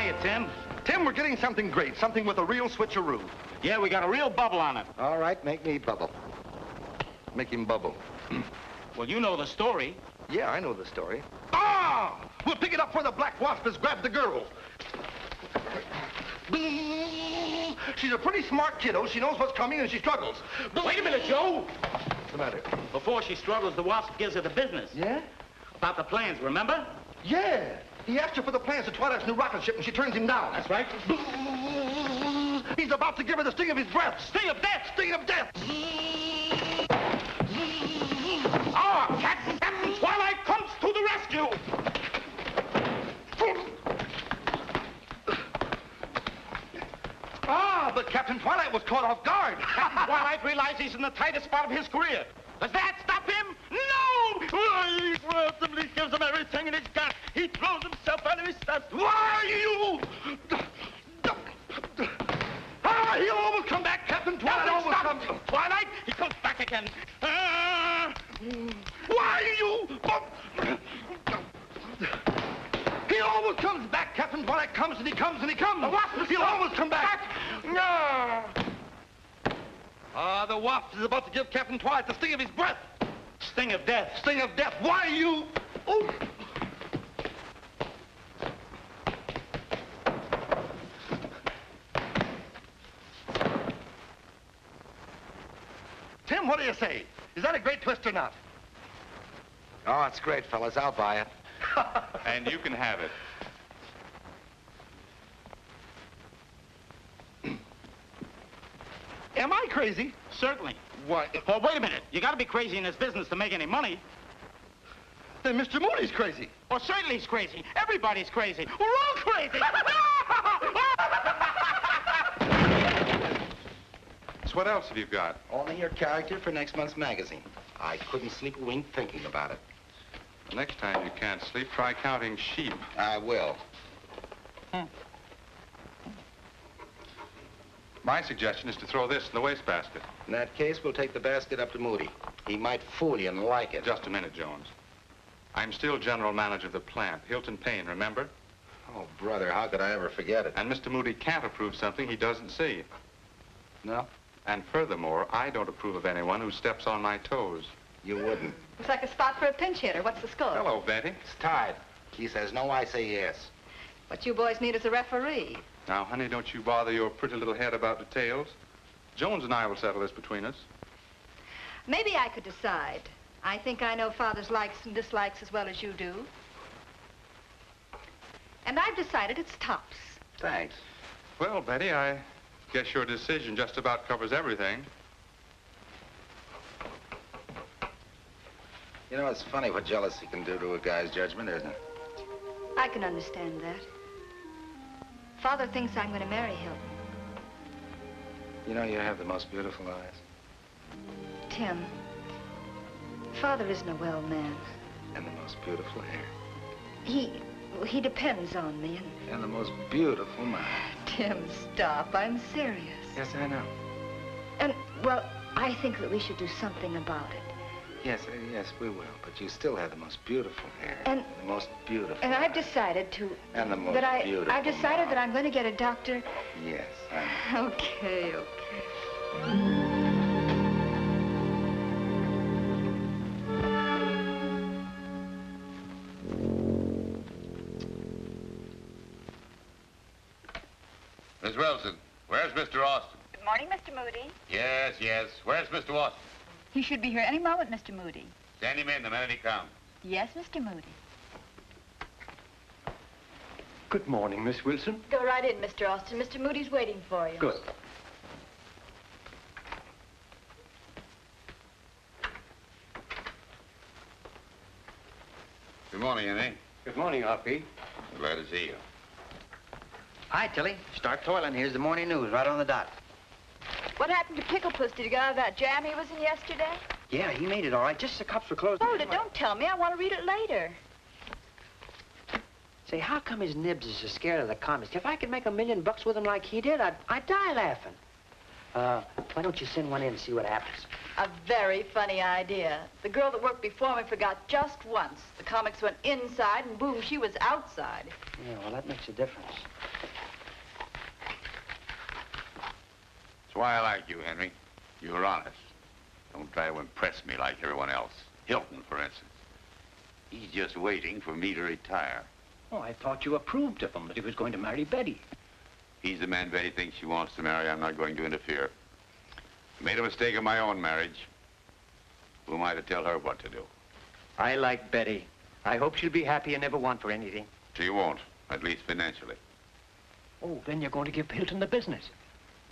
you, Tim? Tim, we're getting something great, something with a real switcheroo. Yeah, we got a real bubble on it. All right, make me bubble. Make him bubble. Well, you know the story. Yeah, I know the story. Ah! We'll pick it up where the black wasp has grabbed the girl. She's a pretty smart kiddo. She knows what's coming and she struggles. Wait a minute, Joe. What's the matter? Before she struggles, the wasp gives her the business. Yeah? About the plans, remember? Yeah. He asked her for the plans of Twilight's new rocket ship and she turns him down. That's right. He's about to give her the sting of his breath. Sting of death! Sting of death! Ah, Captain Twilight comes to the rescue! Ah, but Captain Twilight was caught off guard. Captain Twilight realizes he's in the tightest spot of his career. Does that stop him? No! He randomly gives him everything in his got. He throws himself out of his stuff. Why are you? Ah, he'll always come back, Captain Twilight. Always comes. Twilight, he comes back again. Why are you? He always comes back. Captain Twilight comes and he comes and he comes. The wasp He'll always come back. No. Ah, the wasp is about to give Captain Twilight the sting of his breath. Sting of death. Sting of death. Why are you? Oh. Tim, what do you say? Is that a great twist or not? Oh, it's great, fellas. I'll buy it. And you can have it. Am I crazy? Certainly. Why? Well, wait a minute. You gotta be crazy in this business to make any money. Then Mr. Moody's crazy. Well, certainly he's crazy. Everybody's crazy. We're all crazy. So what else have you got? Only your character for next month's magazine. I couldn't sleep a wink thinking about it. Next time you can't sleep, try counting sheep. I will. My suggestion is to throw this in the wastebasket. In that case, we'll take the basket up to Moody. He might fool you and like it. Just a minute, Jones. I'm still general manager of the plant. Hilton Payne, remember? Oh, brother, how could I ever forget it? And Mr. Moody can't approve something he doesn't see. No? And furthermore, I don't approve of anyone who steps on my toes. You wouldn't. Looks like a spot for a pinch hitter. What's the score? Hello, Betty. It's tied. He says no, I say yes. What you boys need is a referee. Now, honey, don't you bother your pretty little head about details. Jones and I will settle this between us. Maybe I could decide. I think I know Father's likes and dislikes as well as you do. And I've decided it's tops. Thanks. Well, Betty, I guess your decision just about covers everything. You know, it's funny what jealousy can do to a guy's judgment, isn't it? I can understand that. Father thinks I'm going to marry Hilton. You know, you have the most beautiful eyes. Tim, Father isn't a well man. And the most beautiful hair. He depends on me And the most beautiful mind. Tim, stop. I'm serious. Yes, I know. And, well, I think that we should do something about it. Yes, yes, we will. But you still have the most beautiful hair. And the most beautiful And I've eyes. decided to... And the most beautiful I've decided that mouth. I'm going to get a doctor. Yes, I know. Okay. Miss Wilson, where's Mr. Austin? Good morning, Mr. Moody. Yes, yes. Where's Mr. Austin? He should be here any moment, Mr. Moody. Send him in the minute he comes. Yes, Mr. Moody. Good morning, Miss Wilson. Go right in, Mr. Austin. Mr. Moody's waiting for you. Good. Good morning, Annie. Good morning, Apoie. Glad to see you. Hi, Tilly. Start toiling. Here's the morning news right on the dot. What happened to Pickle Puss? Did he get out of that jam he was in yesterday? Yeah, he made it all right. Just the cups were closed. Oh, don't tell me. I want to read it later. Say, how come his nibs is so scared of the comics? If I could make $1 million with him like he did, I'd die laughing. Why don't you send one in and see what happens? A very funny idea. The girl that worked before me forgot just once. The comics went inside, and boom, she was outside. Yeah, well, that makes a difference. That's why I like you, Henry. You're honest. Don't try to impress me like everyone else. Hilton, for instance. He's just waiting for me to retire. Oh, I thought you approved of him, that he was going to marry Betty. He's the man Betty thinks she wants to marry. I'm not going to interfere. I made a mistake in my own marriage. Who am I to tell her what to do? I like Betty. I hope she'll be happy and never want for anything. She won't, at least financially. Oh, then you're going to give Hilton the business.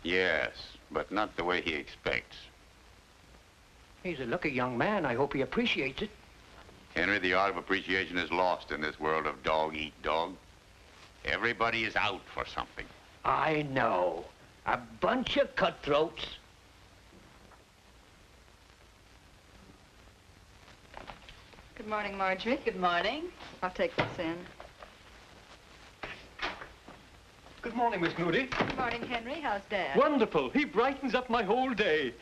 Yes, but not the way he expects. He's a lucky young man. I hope he appreciates it. Henry, the art of appreciation is lost in this world of dog-eat-dog. Everybody is out for something. I know. A bunch of cutthroats. Good morning, Marjorie. Good morning. I'll take this in. Good morning, Miss Moody. Good morning, Henry. How's Dad? Wonderful. He brightens up my whole day.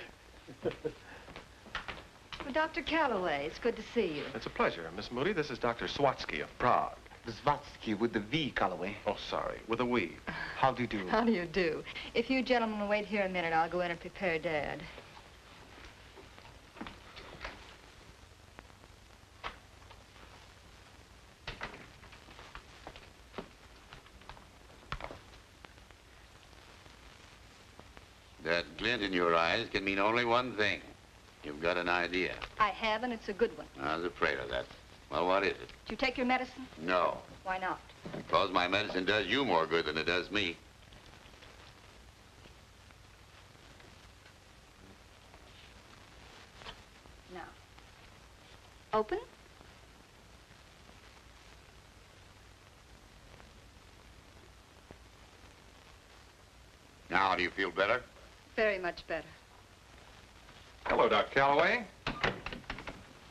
Well, Dr. Calloway, it's good to see you. It's a pleasure, Miss Moody. This is Dr. Swatsky of Prague. Zwatsky with the V, Calloway. Oh, sorry, with a we. How do you do? How do you do? If you gentlemen will wait here a minute, I'll go in and prepare Dad. That glint in your eyes can mean only one thing. You've got an idea. I have, and it's a good one. I was afraid of that. Well, what is it? Did you take your medicine? No, Why not? because my medicine does you more good than it does me. Now. Open? Now, do you feel better? Very much better. Hello, Dr. Calloway.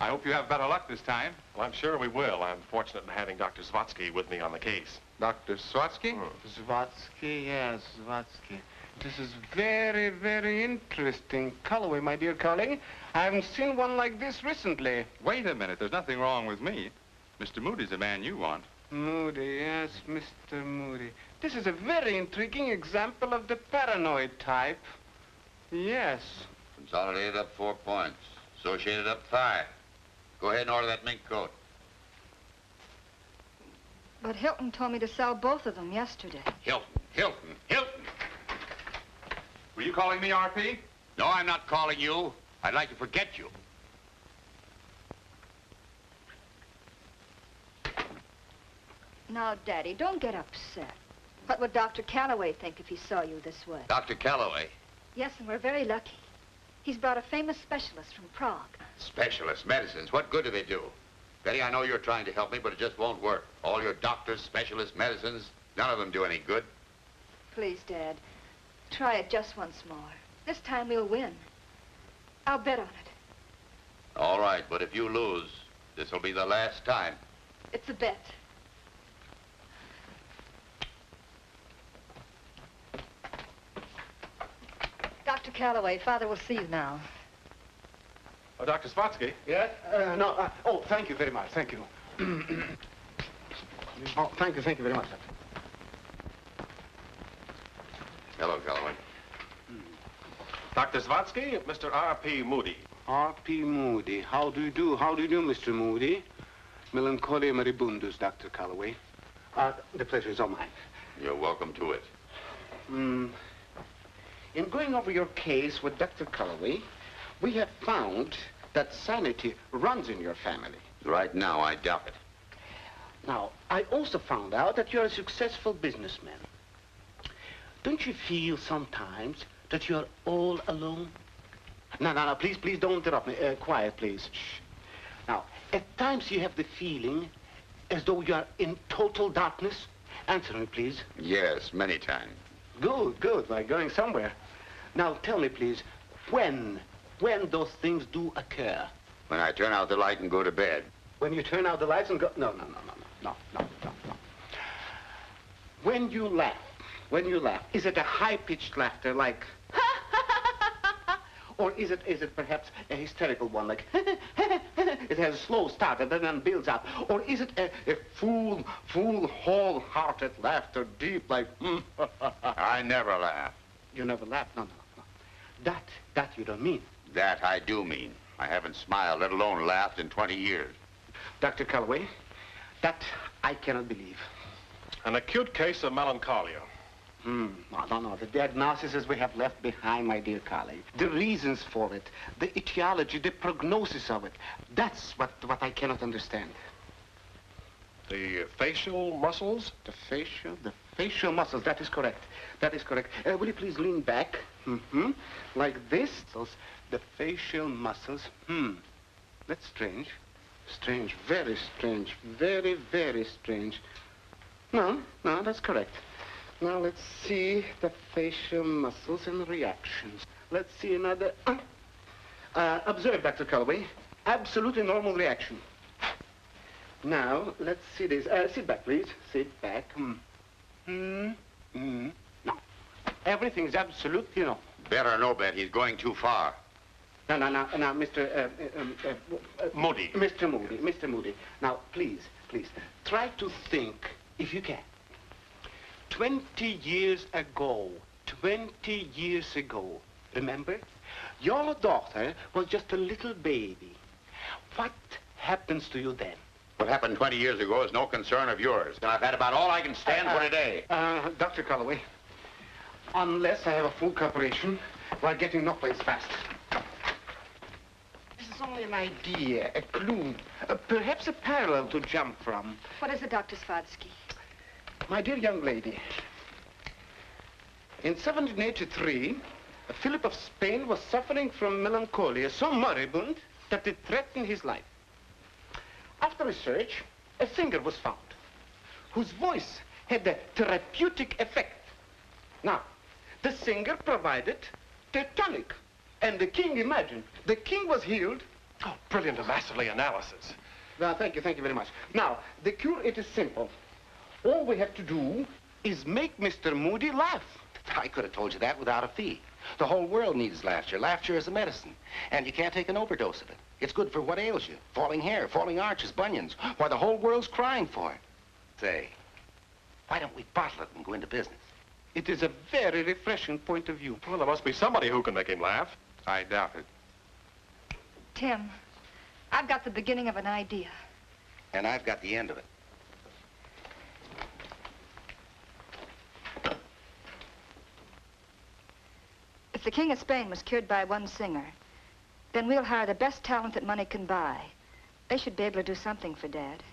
I hope you have better luck this time. Well, I'm sure we will. I'm fortunate in having Dr. Swatsky with me on the case. Dr. Swatsky? Zwatsky, yes, Zwatsky. This is very, very interesting. Calloway, my dear colleague. I haven't seen one like this recently. Wait a minute. There's nothing wrong with me. Mr. Moody's the man you want. Moody, yes, Mr. Moody. This is a very intriguing example of the paranoid type. Yes. Consolidated up 4 points. Associated up 5. Go ahead and order that mink coat. But Hilton told me to sell both of them yesterday. Hilton, Hilton, Hilton! Were you calling me RP? No, I'm not calling you. I'd like to forget you. Now, Daddy, don't get upset. What would Dr. Calloway think if he saw you this way? Dr. Calloway. Yes, and we're very lucky. He's brought a famous specialist from Prague. Specialist medicines. What good do they do? Betty, I know you're trying to help me, but it just won't work. All your doctors, specialist medicines, none of them do any good. Please, Dad, try it just once more. This time we'll win. I'll bet on it. All right, but if you lose, this will be the last time. It's a bet. Dr. Calloway, Father will see you now. Oh, Dr. Swatsky? Yes? Oh, thank you very much. Thank you. Oh, thank you very much, sir. Hello, Calloway. Dr. Swatsky, Mr. R.P. Moody. R.P. Moody. How do you do? How do you do, Mr. Moody? Melancholia moribundus, Dr. Calloway. The pleasure is all mine. You're welcome to it. In going over your case with Dr. Calloway, we have found that sanity runs in your family. Right now, I doubt it. Now, I also found out that you're a successful businessman. Don't you feel sometimes that you're all alone? No, please don't interrupt me. Quiet, please. Shh. Now, at times you have the feeling as though you're in total darkness. Answer me, please. Yes, many times. Good. Like going somewhere. Now, tell me, please, when those things do occur? When I turn out the light and go to bed. When you turn out the lights and go... No. When you laugh, is it a high-pitched laughter like... Or is it perhaps a hysterical one like... It has a slow start and then builds up. Or is it a full, wholehearted laughter, deep like... I never laugh. You never laugh? No. That you don't mean. That I do mean. I haven't smiled, let alone laughed, in 20 years. Dr. Calloway, that I cannot believe. An acute case of melancholia. No. The diagnosis we have left behind, my dear colleague. The reasons for it, the etiology, the prognosis of it. That's what I cannot understand. The facial muscles? The facial muscles, that is correct. That is correct. Will you please lean back? Like this. The facial muscles. That's strange. Strange, very strange. Very, very strange. No, that's correct. Now, let's see the facial muscles and reactions. Let's see another... observe, Dr. Calloway. Absolutely normal reaction. Now, let's see this. Sit back, please. Sit back. No. Everything's absolutely normal. Better no bet, he's going too far. No, Mr. Moody. Mr. Moody. Now, please, try to think, if you can. 20 years ago, remember? Your daughter was just a little baby. What happens to you then? What happened 20 years ago is no concern of yours. And I've had about all I can stand for today. Dr. Calloway, unless I have a full cooperation, we're getting no place fast. This is only an idea, a clue, perhaps a parallel to jump from. What is it, Dr. Swadsky? My dear young lady, in 1783, Philip of Spain was suffering from melancholia so moribund that it threatened his life. After research, a singer was found whose voice had a therapeutic effect. Now, the singer provided the tonic, and the king imagined. The king was healed. Oh, brilliant and masterly analysis. Well, thank you very much. Now, the cure, it is simple. All we have to do is make Mr. Moody laugh. I could have told you that without a fee. The whole world needs laughter. Laughter is a medicine, and you can't take an overdose of it. It's good for what ails you. Falling hair, falling arches, bunions. Why, the whole world's crying for it. Say, why don't we bottle it and go into business? It is a very refreshing point of view. Well, there must be somebody who can make him laugh. I doubt it. Tim, I've got the beginning of an idea. And I've got the end of it. If the King of Spain was cured by one singer, then we'll hire the best talent that money can buy. They should be able to do something for Dad.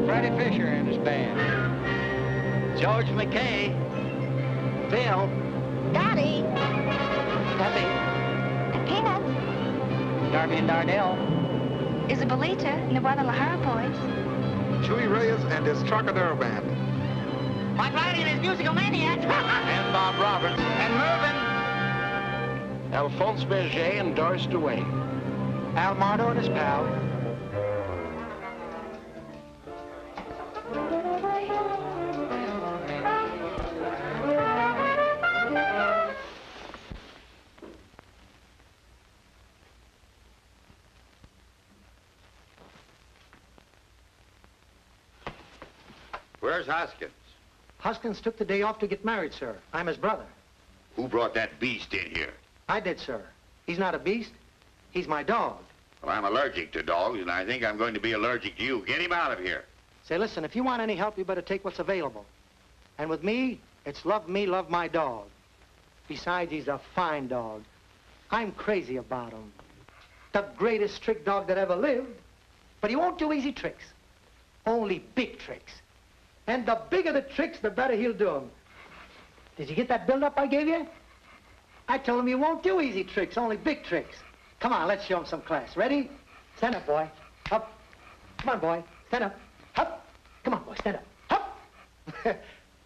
Freddie Fisher and his band. George McKay. Bill. Daddy. Peppy. And Peanuts. Darby and Darnell. Isabelita and the Guadalajara boys. Chewy Reyes and his Trocadero band. Mike Riley and his musical maniacs. And Bob Roberts. And Mervyn. Alphonse Berger and Doris Duane. Al Mardo and his pal. Where's Hoskins? Hoskins took the day off to get married, sir. I'm his brother. Who brought that beast in here? I did, sir. He's not a beast. He's my dog. Well, I'm allergic to dogs, and I think I'm going to be allergic to you. Get him out of here. Say, listen, if you want any help, you better take what's available. And with me, it's love me, love my dog. Besides, he's a fine dog. I'm crazy about him. The greatest trick dog that ever lived. But he won't do easy tricks. Only big tricks. And the bigger the tricks, the better he'll do them. Did you get that build-up I gave you? I told him he won't do easy tricks, only big tricks. Come on, let's show him some class. Ready? Stand up, boy. Up. Come on, boy. Stand up. Up. Come on, boy. Stand up. Up.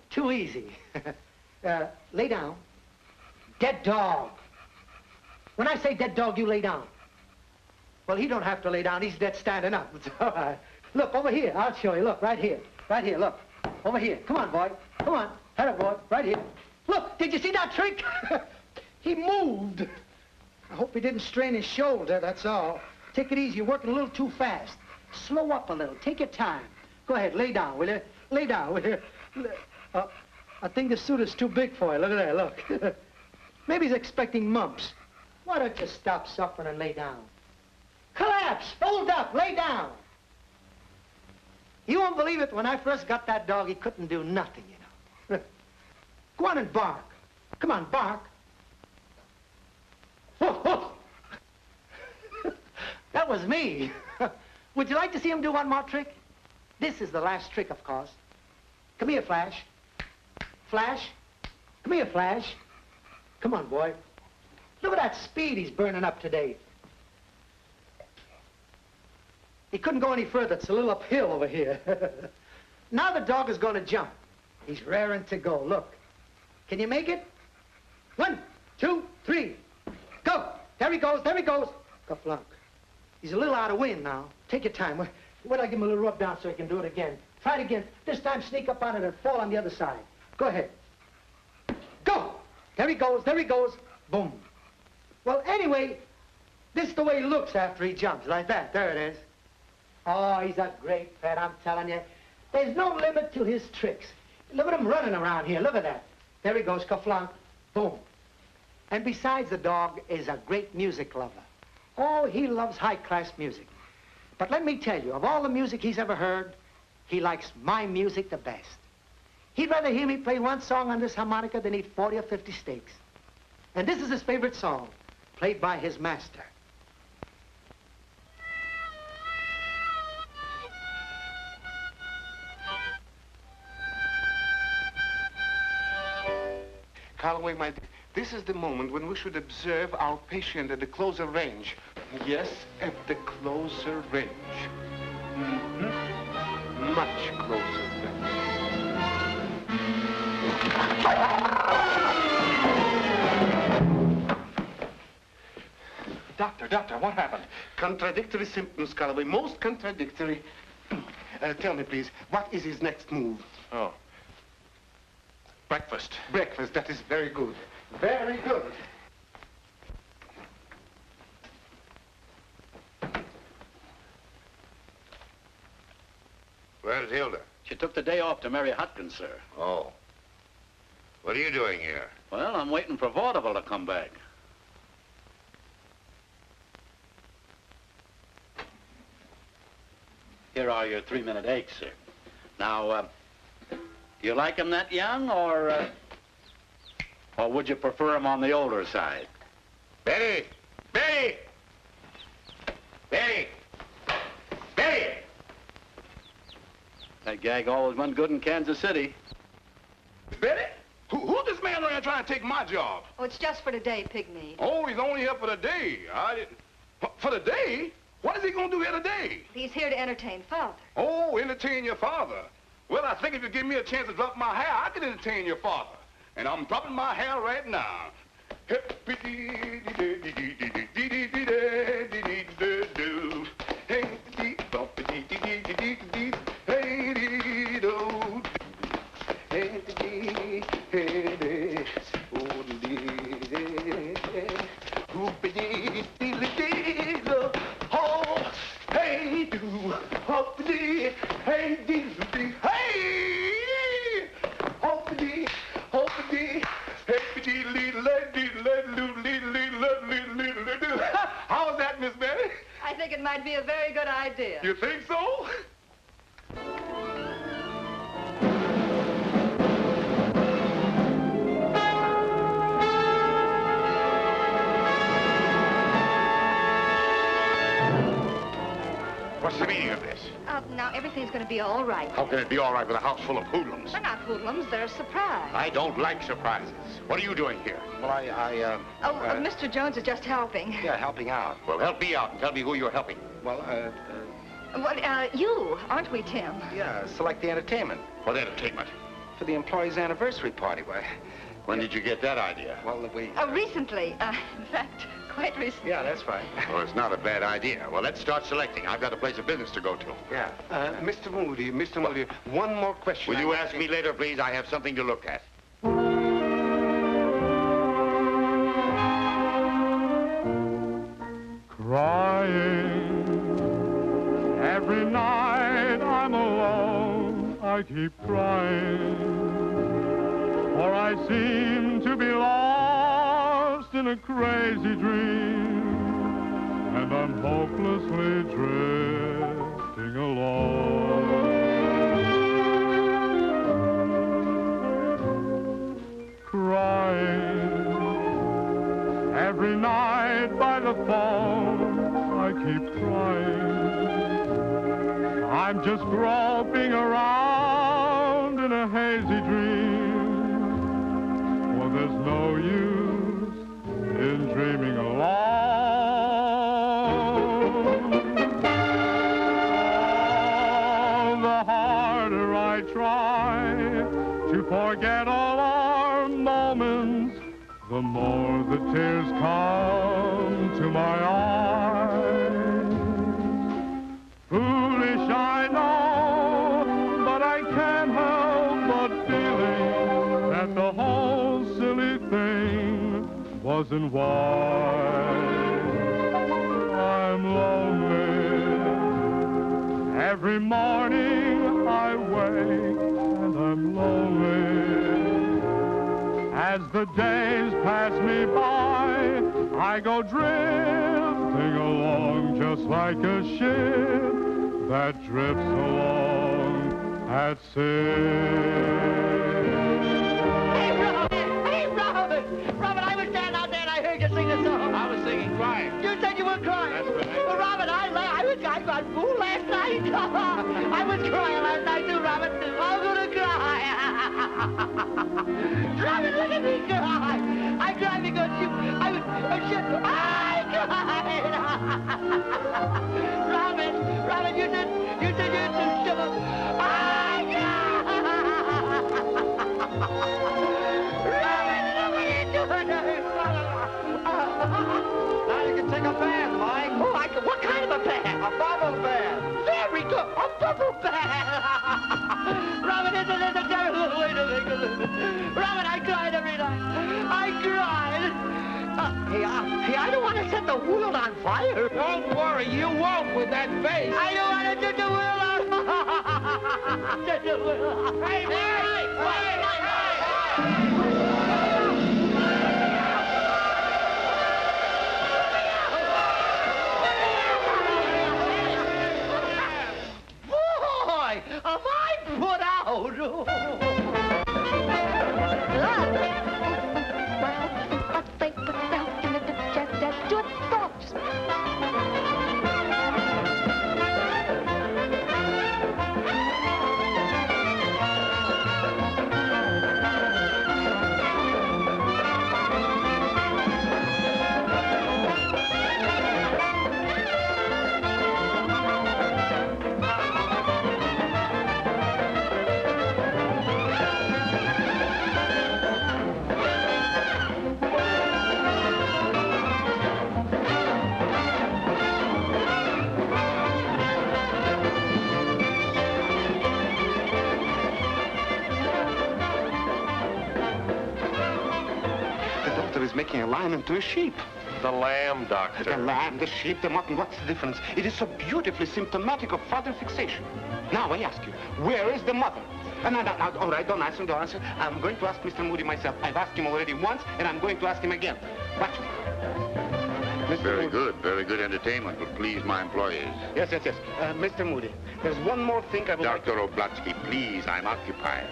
Too easy. Lay down. Dead dog. When I say dead dog, you lay down. Well, he don't have to lay down. He's dead standing up. It's all right. Look, over here. I'll show you. Look, right here. Right here, look. Over here. Come on, boy. Come on. Head up, boy. Right here. Look, did you see that trick? He moved. I hope he didn't strain his shoulder, that's all. Take it easy. You're working a little too fast. Slow up a little. Take your time. Go ahead, lay down, will you? Lay down, will you? I think the suit is too big for you. Look at that, look. Maybe he's expecting mumps. Why don't you stop suffering and lay down? Collapse! Fold up! Lay down! You won't believe it, when I first got that dog, he couldn't do nothing, you know. Go on and bark. Come on, bark. Whoa, whoa. That was me. Would you like to see him do one more trick? This is the last trick, of course. Come here, Flash. Flash. Come here, Flash. Come on, boy. Look at that speed he's burning up today. He couldn't go any further. It's a little uphill over here. Now the dog is going to jump. He's raring to go. Look. Can you make it? 1, 2, 3. Go. There he goes. There he goes. Ka-flunk. He's a little out of wind now. Take your time. Wait, I'll give him a little rub down so he can do it again. Try it again. This time sneak up on it and fall on the other side. Go ahead. Go. There he goes. There he goes. Boom. Well, anyway, this is the way he looks after he jumps. Like that. There it is. Oh, he's a great pet, I'm telling you. There's no limit to his tricks. Look at him running around here. Look at that. There he goes, ka-flunk. Boom. And besides, the dog is a great music lover. Oh, he loves high-class music. But let me tell you, of all the music he's ever heard, he likes my music the best. He'd rather hear me play one song on this harmonica than eat 40 or 50 steaks. And this is his favorite song, played by his master. Calloway, my dear, this is the moment when we should observe our patient at the closer range. Yes, at the closer range. Mm-hmm. Much closer range. Doctor, what happened? Contradictory symptoms, Calloway, most contradictory. Tell me, please, what is his next move? Oh. Breakfast. Breakfast, that is very good. Very good. Where's Hilda? She took the day off to marry Hutkins, sir. Oh. What are you doing here? Well, I'm waiting for Vaudeville to come back. Here are your 3-minute eggs, sir. Now, you like them that young, or would you prefer them on the older side? Betty! Betty! Betty! Betty! That gag always went good in Kansas City. Betty? Who's this man around trying to take my job? Oh, it's just for today, Pygmy. Oh, he's only here for the day. I didn't... For the day? What is he going to do here today? He's here to entertain Father. Oh, entertain your father. Well, I think if you give me a chance to drop my hair, I can entertain your father. And I'm dropping my hair right now. How's that, Miss Betty? I think it might be a very good idea. You think so? What's the meaning of this? Now, everything's going to be all right. How can it be all right with a house full of hoodlums? They're not hoodlums. They're a surprise. I don't like surprises. What are you doing here? Well, Mr. Jones is just helping. Yeah, helping out. Well, help me out and tell me who you're helping. Well, you, aren't we, Tim? yeah, select the entertainment. What entertainment? For the employees' anniversary party. Why? When did you get that idea? Well, we... Recently. In fact, quite recently. Yeah, that's right. Well, it's not a bad idea. Well, let's start selecting. I've got a place of business to go to. Yeah. Mr. Moody, one more question. Will you ask me later, please? I have something to look at. Crying every night I'm alone. I keep crying. for I seem to be lost in a crazy dream, and I'm hopelessly drifting along. Crying every night by the phone, I keep crying. I'm just groping around in a hazy dream, for there's no use in dreaming alone. Oh, the harder I try to forget all our moments, the more the tears come to my eyes. Foolish, I know, but I can't help but feeling that the whole silly thing wasn't wise. I'm lonely. Every morning I wake and I'm lonely. As the days pass me by, I go drifting along just like a ship that drifts along at sea. Hey, Robert! Robert, I was standing out there and I heard you sing the song. I was singing crying. You said you were crying. That's right. Well, Robert, I got fooled last night. I was crying last night too, Robert. I'm gonna cry. Robert, look at me cry. I cried because I cried. Robert, you said you're too sure. I cried. Robert, look what you're doing. Now you can take a bath, Mike. Oh, what kind of a bath? A bubble bath. Very good. A bubble bath. Robert, isn't this a terrible way to make a living? Robert, I cried every night. I cried. Hey, I don't want to set the world on fire. Don't worry, you won't with that face. I don't want to set the world on fire. Set the world on fire. Hey, Boy, am I put out. Is making a lion into a sheep. The lamb, Doctor. The lamb, the sheep, the mutton, what's the difference? It is so beautifully symptomatic of father fixation. Now I ask you, where is the mother? No, all right, don't answer. I'm going to ask Mr. Moody myself. I've asked him already once, and I'm going to ask him again. Watch me. Very good entertainment will please my employees. Yes. Mr. Moody, there's one more thing I would Dr. Oblatsky, please, I'm occupied.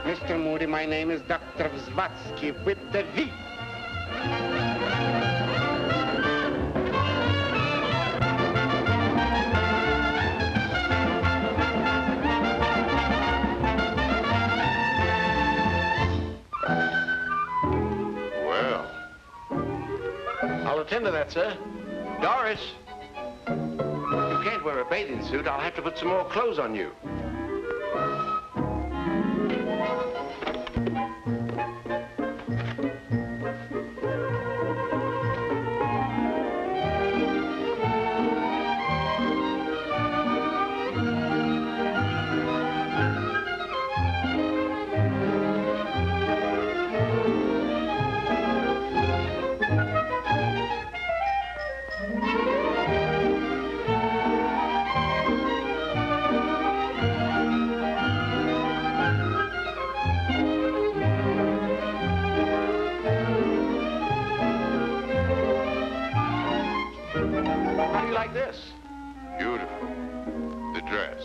Mr. Moody, my name is Dr. Zvatsky with the V. Well, I'll attend to that, sir. Doris, you can't wear a bathing suit. I'll have to put some more clothes on you. like this? Beautiful. The dress.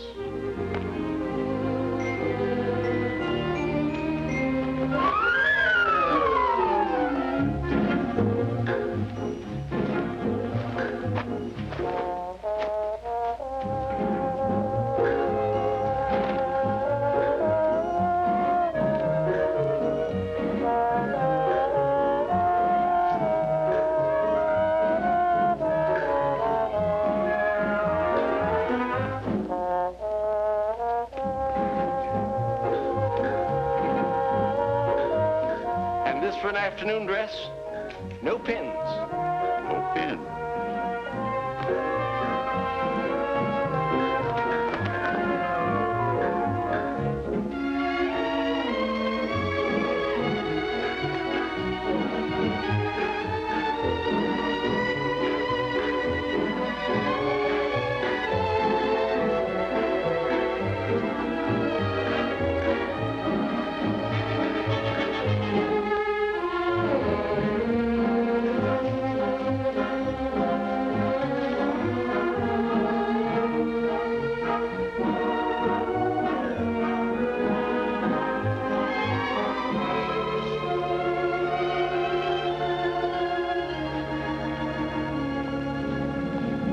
For an afternoon dress? No pins. No pin.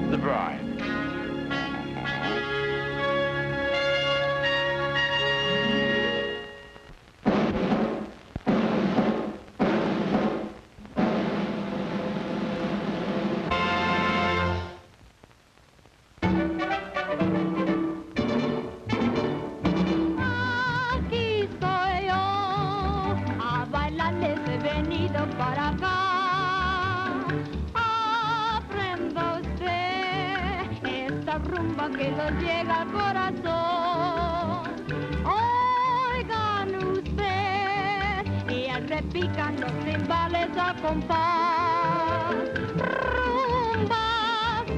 The bride. Aquí estoy yo, a bailarles he venido para acá. Aprenda usted esta rumba que nos llega al corazón. Oigan usted, y repican los timbales a compás. Rumba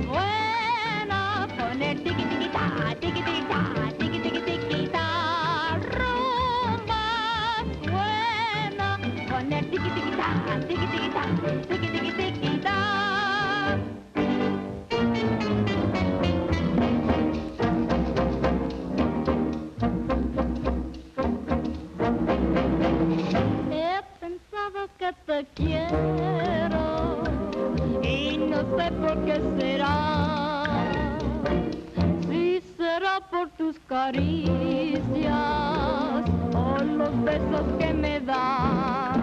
buena con el tiqui tiqui ta, tiqui tiqui ta, tiqui tiqui tiqui ta. Rumba buena con el tiqui tiqui ta, tiqui tiqui ta, tiqui tiqui tiqui ta. He pensado que te quiero y no sé por qué será. Si será por tus caricias o los besos que me das.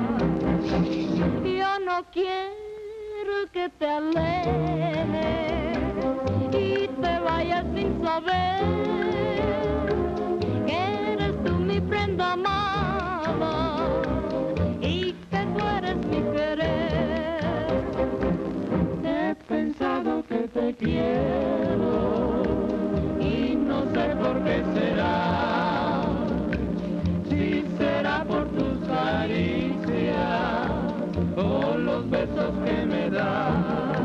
Yo no quiero que te alejes y te vayas sin saber que eres tú mi prenda amada y que tú eres mi querer. He pensado que te quiero y no sé por qué será. Si será por tus caricias o los besos que me das.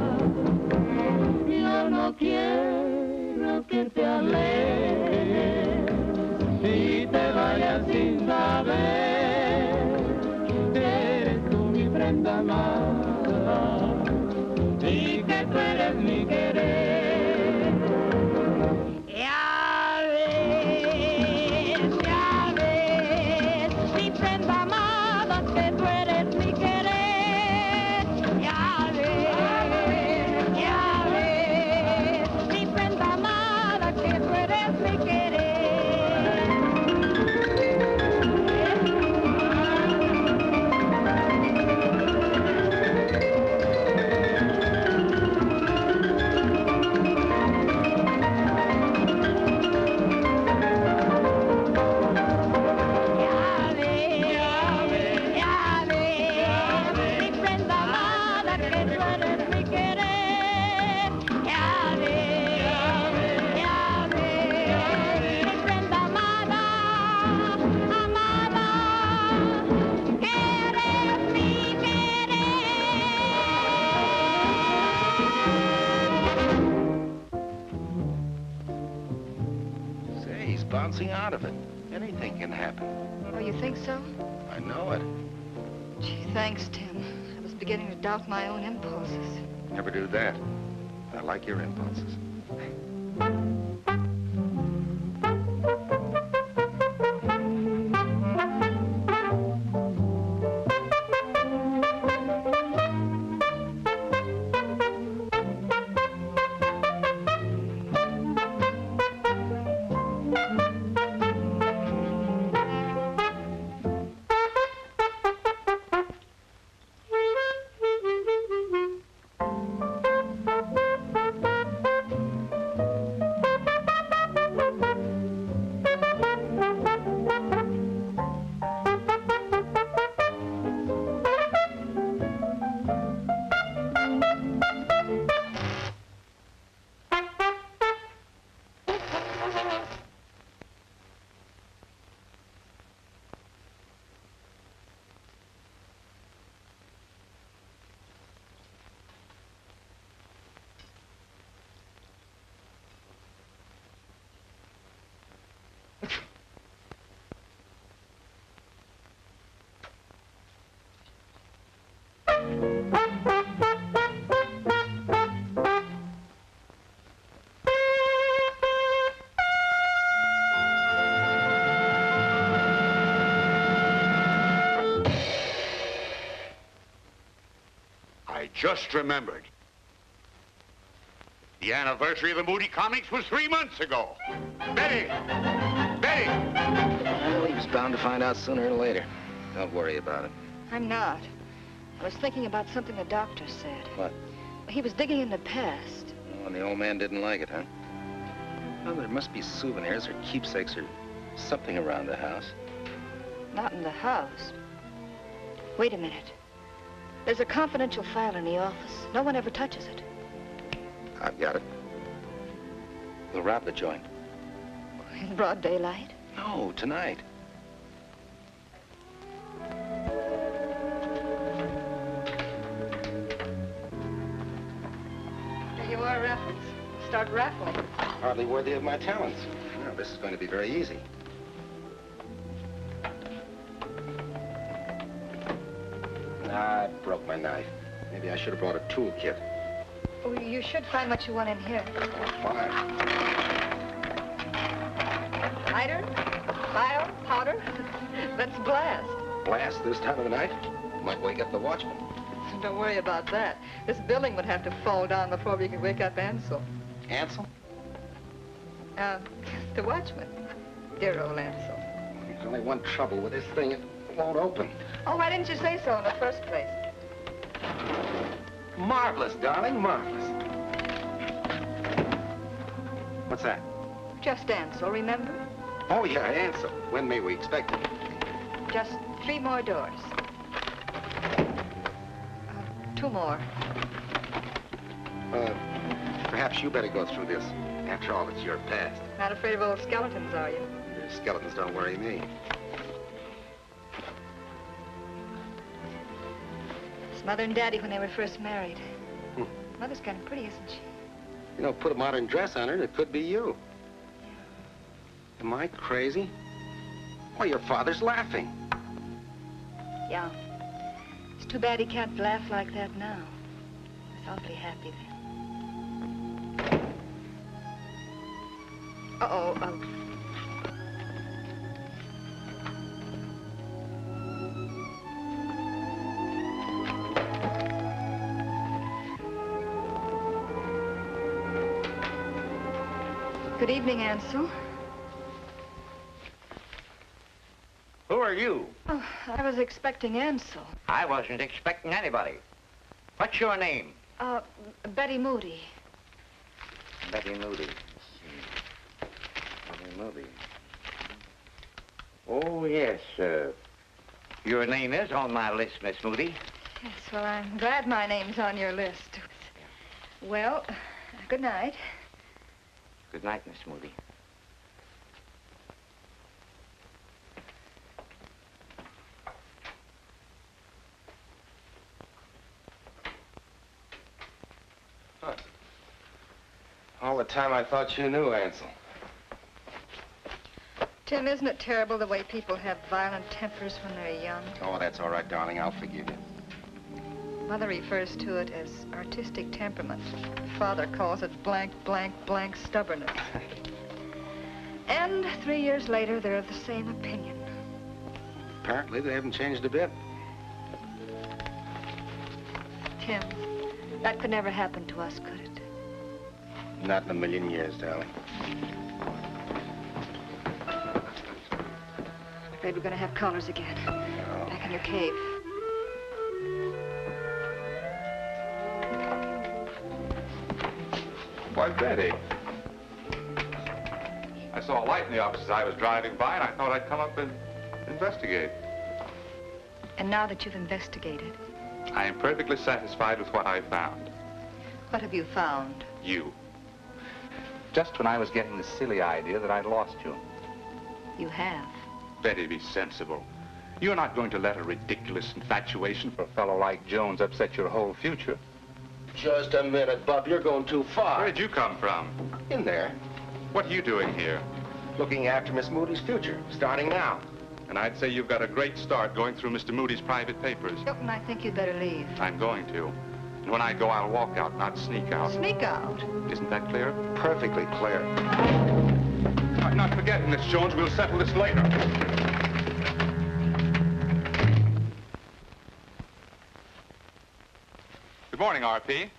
Yo no quiero que te alejes y te vayas sin saber que eres tú mi prenda amada y que tú eres mi querer. Ya ves, mi prenda amada, que tú eres mi querer. Ya ves, mi prenda amada, que tú eres mi querer. bouncing out of it. Anything can happen. Oh, you think so? I know it. Gee, thanks, Tim. I was beginning to doubt my own impulses. Never do that. I like your impulses. Just remembered. The anniversary of the Moody comics was 3 months ago. Betty! Betty! Well, he was bound to find out sooner or later. Don't worry about it. I'm not. I was thinking about something the doctor said. What? He was digging in the past. Oh, and the old man didn't like it, huh? Well, there must be souvenirs or keepsakes or something around the house. Not in the house. Wait a minute. There's a confidential file in the office. No one ever touches it. I've got it. We'll rob the joint. In broad daylight? No, tonight. There you are, Raffles. Start raffling. Hardly worthy of my talents. No, this is going to be very easy. I broke my knife. Maybe I should have brought a tool kit. Oh, you should find what you want in here. Oh, fine. Lighter? File? Powder? Let's blast. Blast this time of the night? Might wake up the watchman. Don't worry about that. This building would have to fall down before we could wake up Ansel. Ansel? The watchman. Dear old Ansel. There's only one trouble with this thing. It won't open. Oh, why didn't you say so in the first place? Marvelous, darling, marvelous. What's that? Just Ansel, remember? Oh, yeah, Ansel. When may we expect it? Just 3 more doors. 2 more. Perhaps you better go through this. After all, it's your past. Not afraid of old skeletons, are you? Skeletons don't worry me. It's Mother and Daddy when they were first married. Mother's kind of pretty, isn't she? You know, put a modern dress on her, and it could be you. Am I crazy? Why, your father's laughing. Yeah. It's too bad he can't laugh like that now. He's awfully happy then. Uh-oh. Good evening, Ansel. Who are you? Oh, I was expecting Ansel. I wasn't expecting anybody. What's your name? Betty Moody. Betty Moody. Betty Moody. Oh, yes, your name is on my list, Miss Moody. Yes, well, I'm glad my name's on your list. Well, good night. Good night, Miss Moody. Huh. All the time I thought you knew, Ansel. Tim, isn't it terrible the way people have violent tempers when they're young? Oh, that's all right, darling. I'll forgive you. Mother refers to it as artistic temperament. Father calls it blank, blank, blank stubbornness. And 3 years later, they're of the same opinion. Apparently, they haven't changed a bit. Tim, that could never happen to us, could it? Not in a million years, darling. Afraid we're gonna have callers again. Back in your cave. Why, Betty. I saw a light in the office as I was driving by, and I thought I'd come up and investigate. And now that you've investigated, I am perfectly satisfied with what I found. what have you found? You. Just when I was getting the silly idea that I'd lost you. You have. Betty, be sensible. You're not going to let a ridiculous infatuation for a fellow like Jones upset your whole future. Just a minute, Bub. You're going too far. Where'd you come from? In there. What are you doing here? Looking after Miss Moody's future, starting now. And I'd say you've got a great start going through Mr. Moody's private papers. Hilton, I think you'd better leave. I'm going to. And when I go, I'll walk out, not sneak out. Sneak out? Isn't that clear? Perfectly clear. I'm not forgetting this, Jones. We'll settle this later. Good morning, R.P.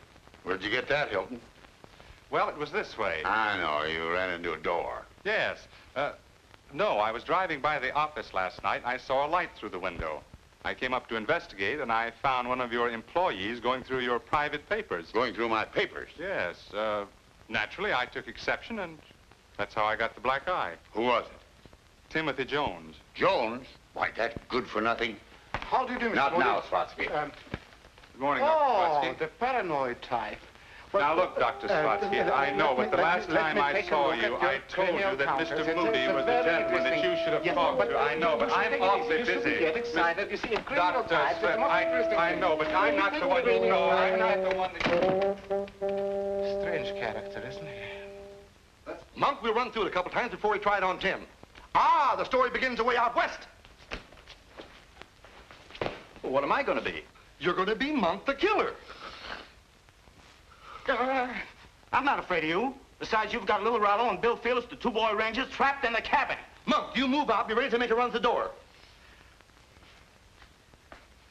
Where'd you get that, Hilton? Well, it was this way. I know. You ran into a door. Yes. No, I was driving by the office last night, and I saw a light through the window. I came up to investigate, and I found one of your employees going through your private papers. Going through my papers? Yes. Naturally, I took exception, and that's how I got the black eye. Who was it? Timothy Jones. Jones? Why, that good for nothing. How do you do, Mr. Not Moody? now, Slotsky. Good morning, Dr. Oh, Slotsky. the paranoid type. Now, look, Dr. Slotsky, I know, but the last time I saw you, I told you that Mr. Moody was the gentleman that you should have talked to. I know, but I'm awfully busy. You get excited. You see, in criminal Dr. types, Smith, I know, but I'm not the one you know. I'm not the one that... Strange character, isn't he? Monk, we'll run through it a couple times before we try it on Tim. Ah, the story begins away out west. Well, what am I going to be? You're going to be Monk the Killer. I'm not afraid of you. Besides, you've got Little Rollo and Bill Phillips, the two boy rangers, trapped in the cabin. Monk, you move out. Be ready to make a run at the door.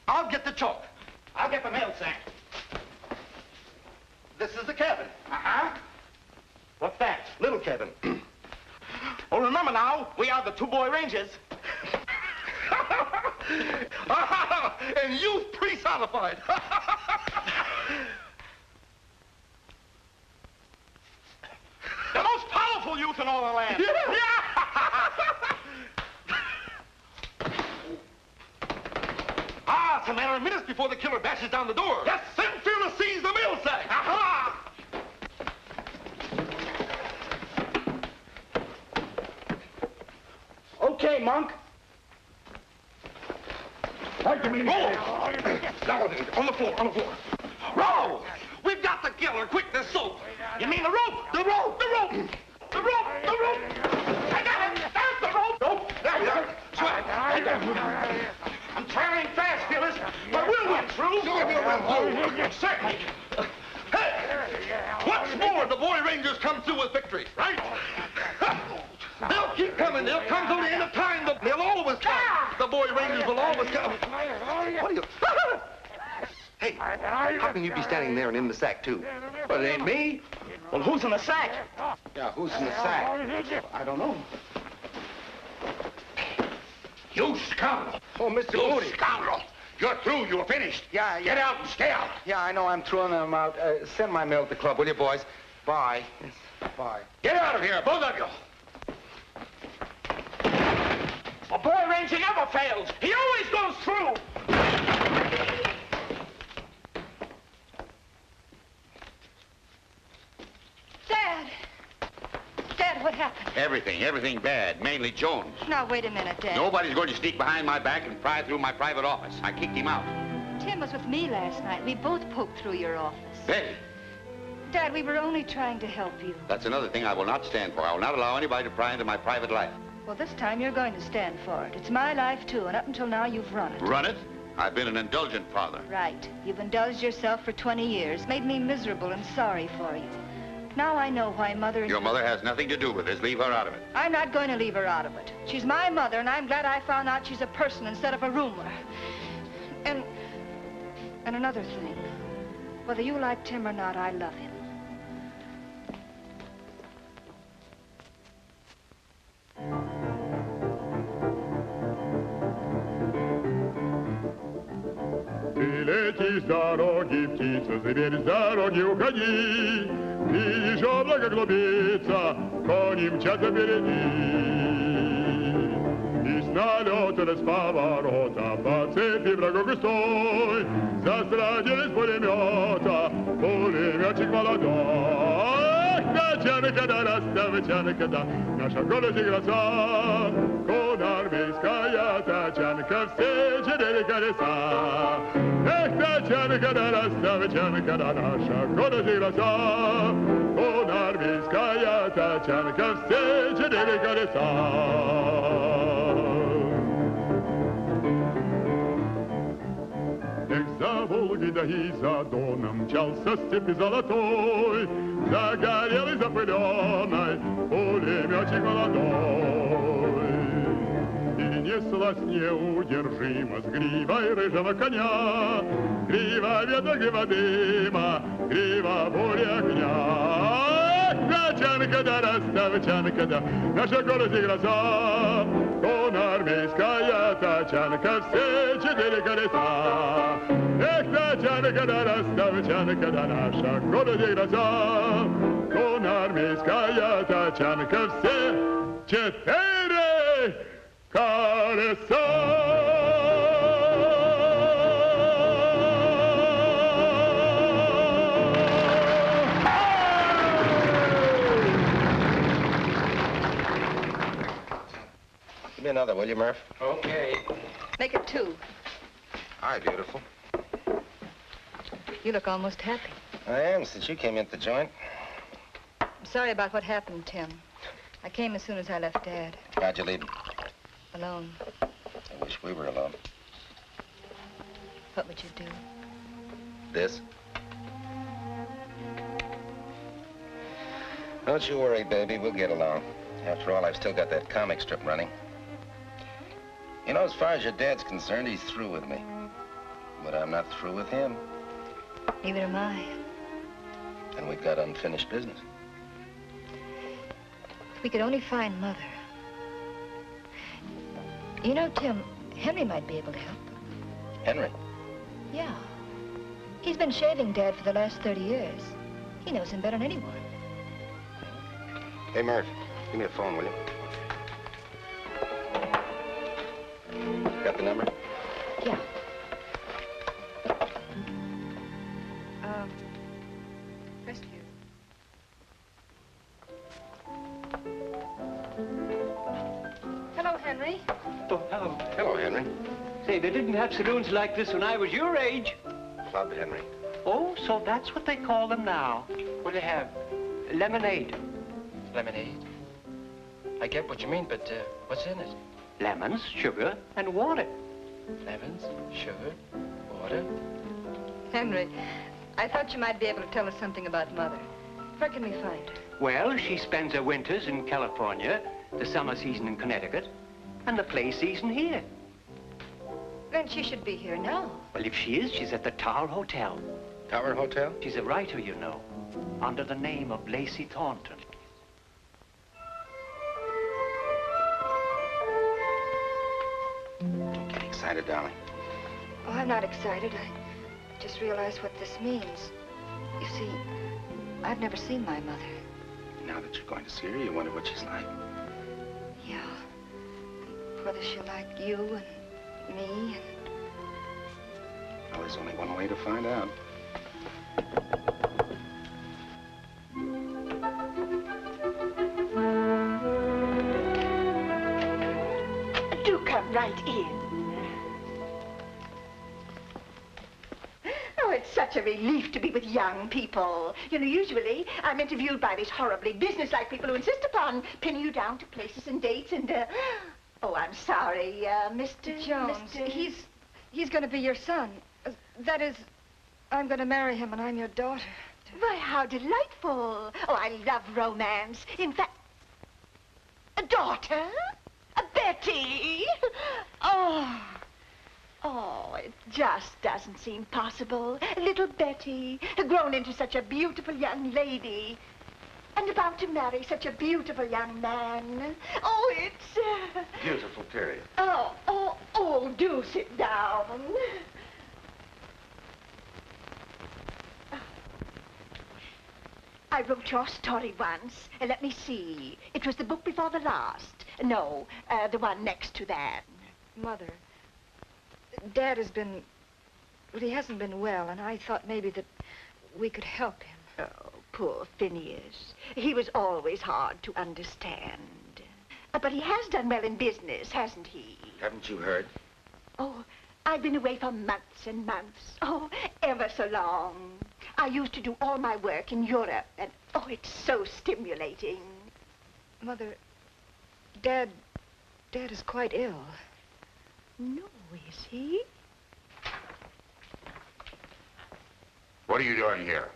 I'll get the chalk. I'll get the mail sack. This is the cabin. Uh-huh. What's that? Little cabin. Oh, remember now, we are the two boy rangers. And youth personified. The most powerful youth in all the land. Yeah. It's a matter of minutes before the killer bashes down the door. Yes. Then Fearless sees the mail sack. Aha! Okay, Monk. Right to me. Now, on the floor, Roll! We've got the killer. Quick, there's soap. You mean the rope? The rope! I got it! There's the rope! Rope! There we are. Sweat. I'm traveling fast, Phyllis, but we'll win through. Sure we'll win through. Certainly. Hey! Once more, the boy rangers come through with victory. Right? They'll keep coming. They'll come till the end of time. They'll always come. The boy rangers will always come. What are you... Hey, how can you be standing there and in the sack, too? Well, it ain't me. Well, who's in the sack? Yeah, who's in the sack? I don't know. You scoundrel! Oh, Mr. You Moody. scoundrel! You're through. You're finished. Yeah. Get out and stay out. Yeah, I know. I'm throwing them out. Send my mail to the club, will you, boys? Bye. Yes, bye. Get out of here, both of you. A boy ranger never fails. He always goes through. Dad, what happened? Everything bad. Mainly Jones. Now, wait a minute, Dad. Nobody's going to sneak behind my back and pry through my private office. I kicked him out. Tim was with me last night. We both poked through your office. Betty, Dad, we were only trying to help you. that's another thing I will not stand for. I will not allow anybody to pry into my private life. Well, this time you're going to stand for it. It's my life, too, and up until now, you've run it. Run it? I've been an indulgent father. Right. You've indulged yourself for 20 years, made me miserable and sorry for you. Now I know why Mother... Your mother has nothing to do with this. Leave her out of it. I'm not going to leave her out of it. She's my mother, and I'm glad I found out she's a person instead of a rumor. And another thing. Whether you like Tim or not, I love him. Ты летишь с дороги, птица, зверь, с дороги уходи. Видишь, облако клубится, кони мчатся впереди. И с налета, да с поворота, по цепи врагу густой, застрадились пулемета, пулеметчик молодой. Тачанка да расставчанка да, наша город и гроза, конармейская тачанка, все 4 колеса. Эх, тачанка да расставчанка да, наша город и гроза, конармейская тачанка, все 4 колеса. Эх, за Волгой да и за Доном мчался степи золотой, загорелый, запыленный пулеметчик молодой. И неслась неудержимо с гривой рыжего коня, грива ветра, грива дыма, грива бури огня. Тачанка да расставчанка да, наша город и гроза, конармейская тачанка, все 4 колеса. Эх, тачанка да расставчанка да, наша город и гроза, конармейская тачанка, все 4 колеса. Give me another, will you, Murph? Okay. Make it 2. Hi, beautiful. You look almost happy. I am, since you came into the joint. I'm sorry about what happened, Tim. I came as soon as I left Dad. How'd you leave him? Alone. I wish we were alone. What would you do? This? Don't you worry, baby. We'll get along. After all, I've still got that comic strip running. You know, as far as your dad's concerned, he's through with me. But I'm not through with him. Neither am I. And we've got unfinished business. If we could only find Mother. You know, Tim, Henry might be able to help. Henry? Yeah. He's been shaving Dad for the last 30 years. He knows him better than anyone. Hey, Murph, give me a phone, will you? Got the number? Yeah. Rescue. Hello, Henry. Oh, hello. Hello, Henry. Say, they didn't have saloons like this when I was your age. Club, Henry. Oh, so that's what they call them now. What do they have? Lemonade. Lemonade? I get what you mean, but what's in it? Lemons, sugar, and water. Lemons, sugar, water. Henry, I thought you might be able to tell us something about Mother. Where can we find her? Well, she spends her winters in California, the summer season in Connecticut, and the play season here. Then she should be here now. Well, if she is, she's at the Tower Hotel. Tower Hotel? She's a writer, you know, under the name of Lacey Thornton. Don't get excited, darling. Oh, I'm not excited. I just realized what this means. You see, I've never seen my mother. Now that you're going to see her, you wonder what she's like. Yeah. Whether she'll like you and me and... Well, there's only one way to find out. Do come right in. Oh, it's such a relief to be with young people. You know, usually I'm interviewed by these horribly businesslike people who insist upon pinning you down to places and dates and, oh, I'm sorry, Mr. Jones, Mr. He's going to be your son. That is, I'm going to marry him and I'm your daughter. Why, how delightful. Oh, I love romance. In fact, a daughter? A Betty? Oh, it just doesn't seem possible. Little Betty, grown into such a beautiful young lady, and about to marry such a beautiful young man. Oh, it's... Beautiful, period. Oh, do sit down. I wrote your story once. Let me see. It was the book before the last. No, the one next to that. Mother, Dad has been... Well, he hasn't been well, and I thought maybe that we could help him. Oh, poor Phineas. He was always hard to understand. But he has done well in business, hasn't he? Haven't you heard? Oh, I've been away for months and months. Oh, ever so long. I used to do all my work in Europe, and oh, it's so stimulating. Mother, Dad is quite ill. No, is he? What are you doing here?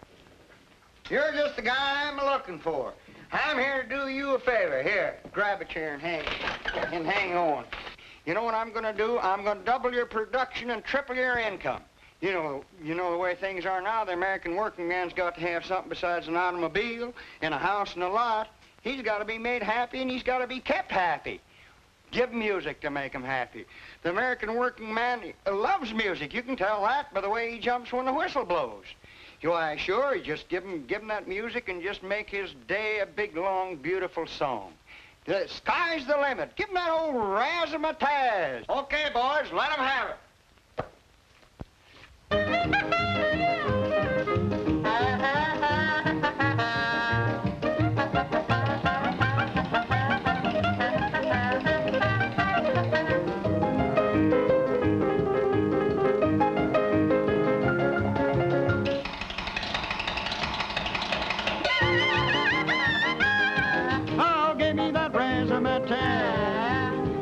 You're just the guy I'm looking for. I'm here to do you a favor. Here, grab a chair and hang on. You know what I'm going to do? I'm going to double your production and triple your income. You know the way things are now, the American working man's got to have something besides an automobile and a house and a lot. He's got to be made happy and he's got to be kept happy. Give him music to make him happy. The American working man loves music. You can tell that by the way he jumps when the whistle blows. Why, sure, you just give him that music and just make his day a big, long, beautiful song. The sky's the limit. Give him that old razzmatazz. Okay, boys, let him have it.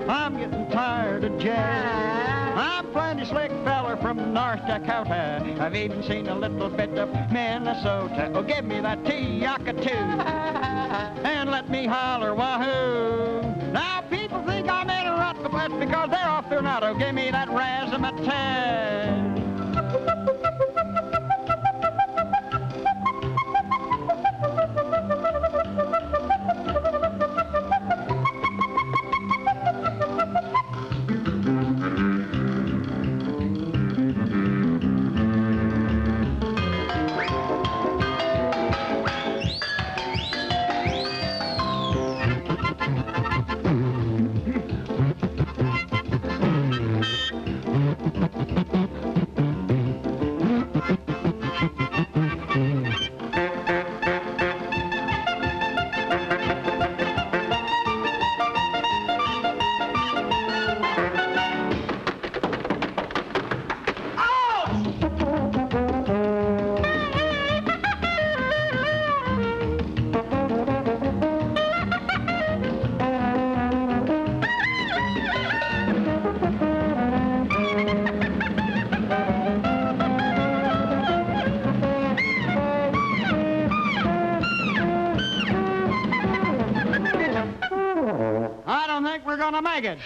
I'm getting tired of jazz. I'm plenty slick feller from North Dakota. I've even seen a little bit of Minnesota. Oh, give me that T-Yaka-too and let me holler wahoo. Now people think I'm in a rut, but that's because they're off their nut. Oh, give me that razzmatazz.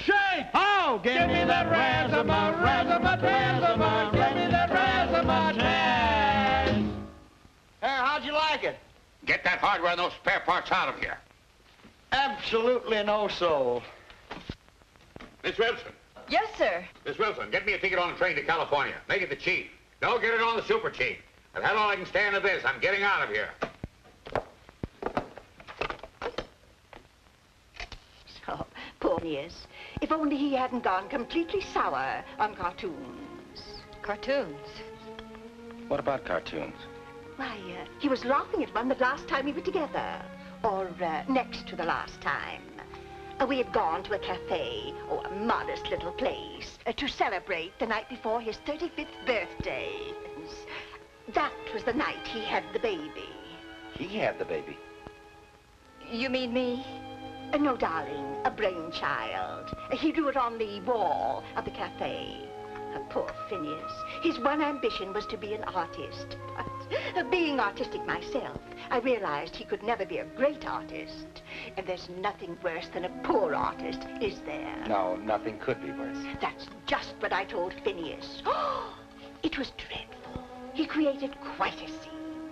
Shake! Oh, give me that razzmatazz, give me that razzmatazz. How'd you like it? Get that hardware and those spare parts out of here. Absolutely no soul. Miss Wilson. Yes, sir. Miss Wilson, get me a ticket on the train to California. Make it the cheap. Don't get it on the super cheap. I've had all I can stand of this. I'm getting out of here. So, poor Phineas. If only he hadn't gone completely sour on cartoons. Cartoons? What about cartoons? Why, he was laughing at one the last time we were together. Or next to the last time. We had gone to a cafe, or a modest little place, to celebrate the night before his 35th birthday. That was the night he had the baby. He had the baby? You mean me? No, darling, a brainchild. He drew it on the wall of the cafe. Poor Phineas. His one ambition was to be an artist. But being artistic myself, I realized he could never be a great artist. And there's nothing worse than a poor artist, is there? No, nothing could be worse. That's just what I told Phineas. It was dreadful. He created quite a scene.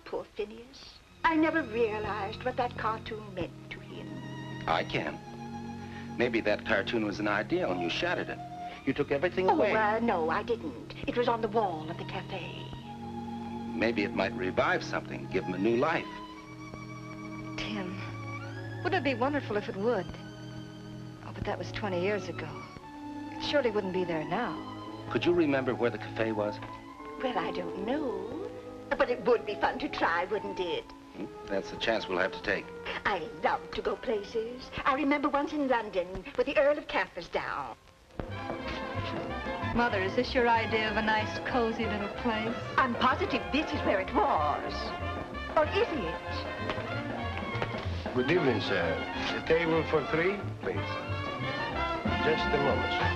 Poor Phineas. I never realized what that cartoon meant to him. I can. Maybe that cartoon was an ideal and you shattered it. You took everything away. No, I didn't. It was on the wall of the cafe. Maybe it might revive something, give him a new life. Tim, wouldn't it be wonderful if it would? Oh, but that was 20 years ago. It surely wouldn't be there now. Could you remember where the cafe was? Well, I don't know. But it would be fun to try, wouldn't it? That's the chance we'll have to take. I love to go places. I remember once in London with the Earl of Campersdown. Mother, is this your idea of a nice, cozy little place? I'm positive this is where it was. Or is it? Good evening, sir. A table for 3, please. Just a moment, sir.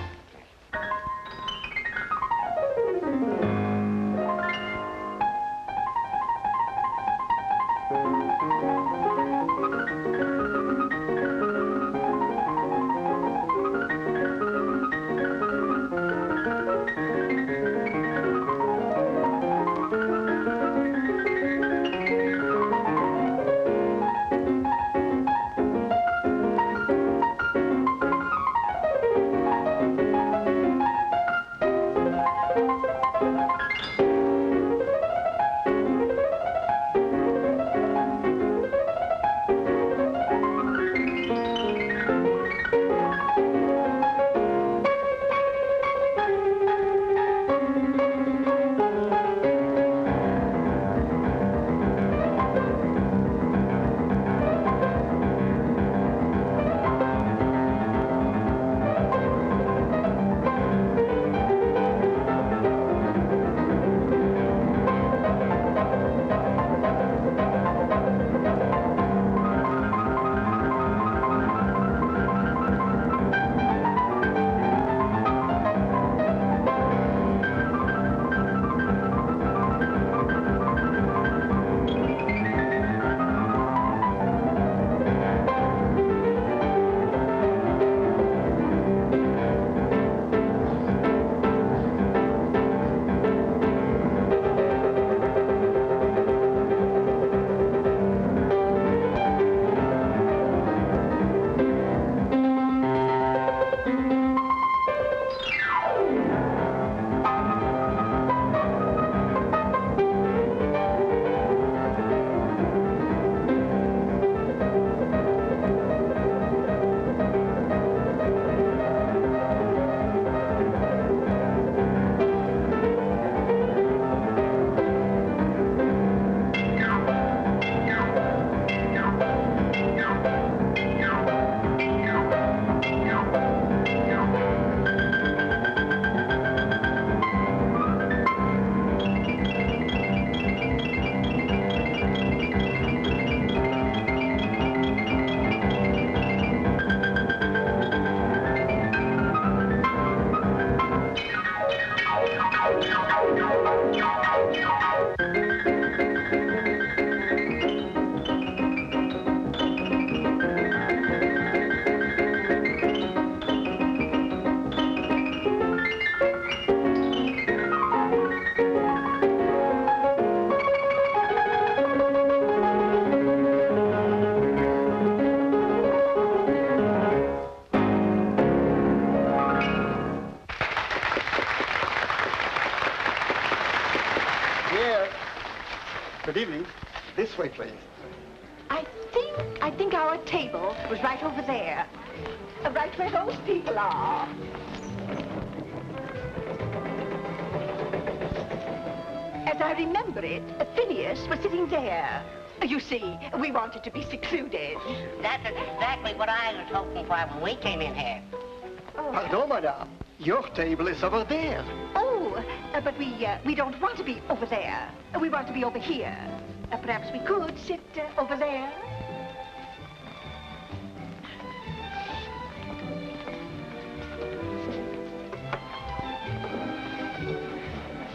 Good evening. This way, please. I think our table was right over there. Right where those people are. As I remember it, Phineas was sitting there. You see, we wanted to be secluded. That's exactly what I was hoping for when we came in here. Pardon, madame. Your table is over there. Oh, but we don't want to be over there. We want to be over here. Perhaps we could sit over there.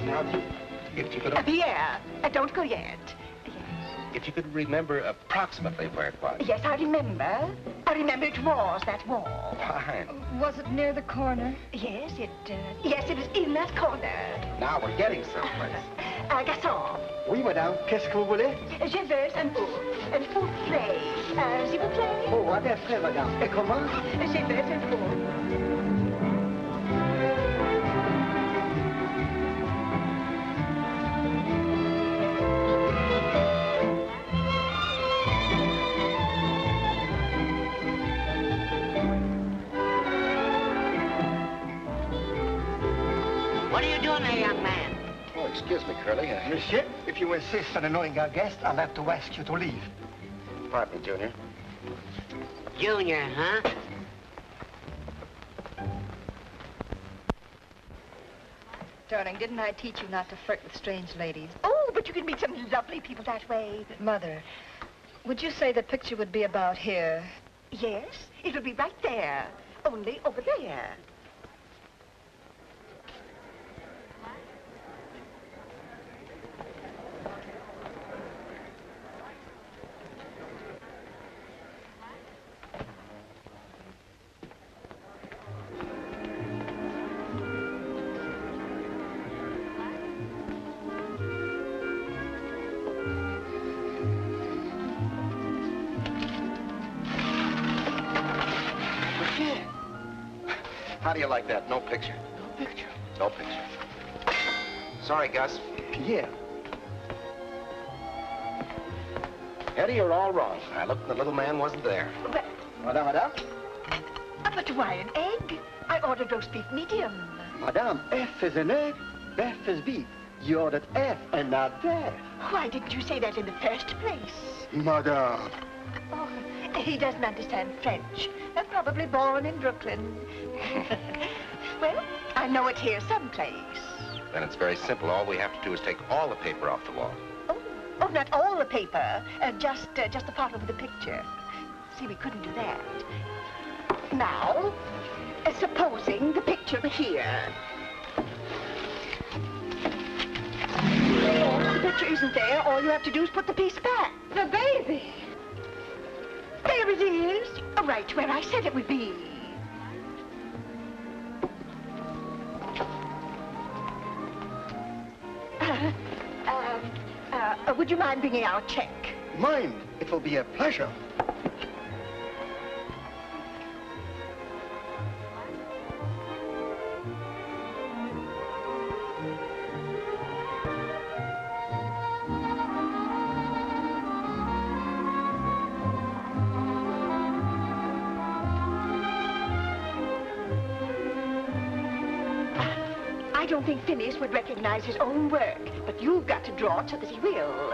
Now, if you could... Pierre, don't go yet. If you could remember approximately where it was. Yes, I remember. I remember it was that wall. Fine. Was it near the corner? Yes, it was in that corner. Now we're getting someplace. Garçon. Oui, madame. Qu'est-ce que vous voulez? Je veux un ouflé. S'il vous plaît. Oh, un frais, madame. Et comment? Je veux un ouflé. What are you doing there, young man? Oh, excuse me, Curly. Monsieur, if you insist on annoying our guest, I'll have to ask you to leave. Pardon me, Junior. Junior, huh? Darling, didn't I teach you not to flirt with strange ladies? Oh, but you can meet some lovely people that way. Mother, would you say the picture would be about here? Yes, it would be right there. Only over there. How do you like that? No picture. No picture? No picture. Sorry, Gus. Pierre. Eddie, you're all wrong. I looked and the little man wasn't there. But, Madame? but why an egg? I ordered roast beef medium. Madame, F is an egg, F is beef. You ordered F and not there. Why didn't you say that in the first place? Madame. Oh, he doesn't understand French. They're probably born in Brooklyn. Well, I know it here someplace. Then it's very simple. All we have to do is take all the paper off the wall. Oh, not all the paper. Just the part of the picture. See, we couldn't do that. Now, supposing the picture were here. If the picture isn't there, all you have to do is put the piece back. The baby! There it is, right where I said it would be. Would you mind bringing our check? Mind. It will be a pleasure. I don't think Phineas would recognize his own work, but you've got to draw it so that he will.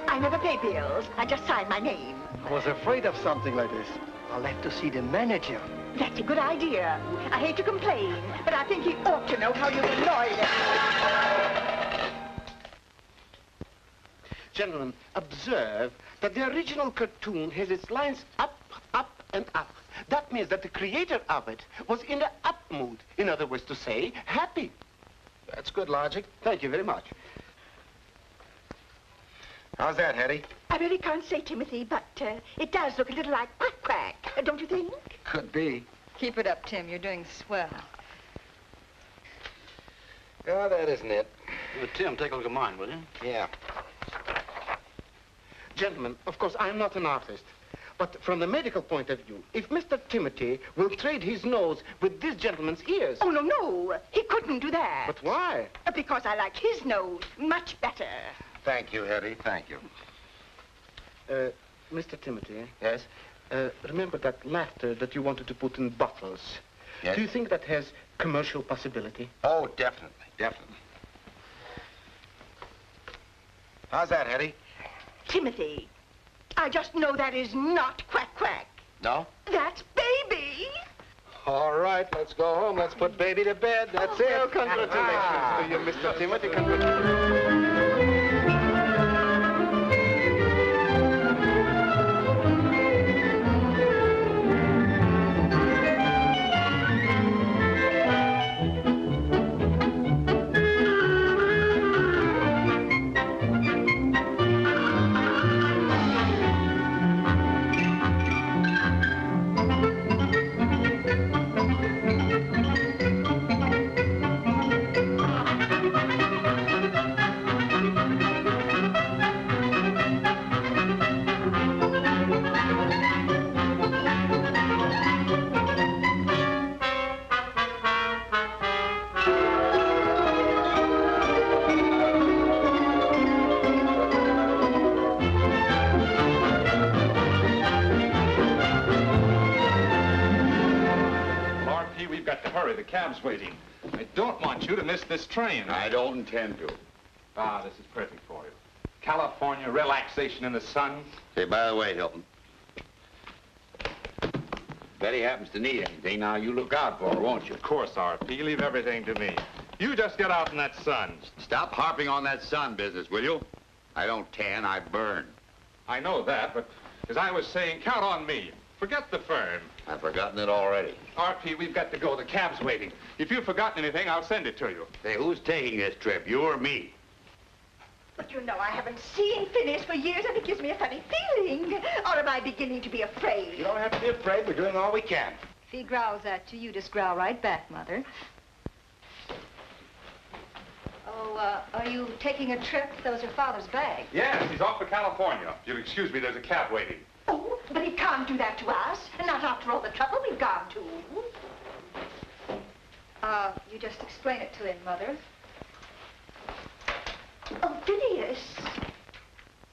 I never pay bills. I just sign my name. I was afraid of something like this. I'll have to see the manager. That's a good idea. I hate to complain, but I think he ought to know how you've annoyed him. Gentlemen, observe that the original cartoon has its lines up, up, and up. That means that the creator of it was in the up mood. In other words to say, happy. That's good logic. Thank you very much. How's that, Hetty? I really can't say, Timothy, but it does look a little like quack quack, don't you think? Could be. Keep it up, Tim. You're doing swell. Oh, that isn't it. Tim, take a look at mine, will you? Yeah. Gentlemen, of course, I'm not an artist. But from the medical point of view, if Mr. Timothy will trade his nose with this gentleman's ears... Oh, no. He couldn't do that. But why? Because I like his nose much better. Thank you, Hetty. Thank you. Mr. Timothy. Yes? Remember that laughter that you wanted to put in bottles? Yes? Do you think that has commercial possibility? Oh, definitely. Definitely. How's that, Hetty? Timothy, I just know that is not quack quack. No? That's baby. All right, let's go home. Let's put baby to bed. That's it. Oh, congratulations to you, Mr. Timothy. Congratulations. got to hurry. The cab's waiting. I don't want you to miss this train. I don't intend to. Ah, this is perfect for you. California, relaxation in the sun. Say, by the way, Hilton, Betty happens to need anything, now you look out for her, won't you? Of course, RP. Leave everything to me. You just get out in that sun. Stop harping on that sun business, will you? I don't tan, I burn. I know that, but as I was saying, count on me. Forget the firm. I've forgotten it already. RP, we've got to go. The cab's waiting. If you've forgotten anything, I'll send it to you. Say, who's taking this trip, you or me? But you know, I haven't seen Phineas for years, and it gives me a funny feeling. Or am I beginning to be afraid? You don't have to be afraid. We're doing all we can. If he growls at you, you just growl right back, Mother. Oh, are you taking a trip? Those are Father's bags. Yes, he's off for California. If you'll excuse me, there's a cab waiting. Oh, but he can't do that to us. Not after all the trouble we've gone to. You just explain it to him, Mother. Oh, Phineas.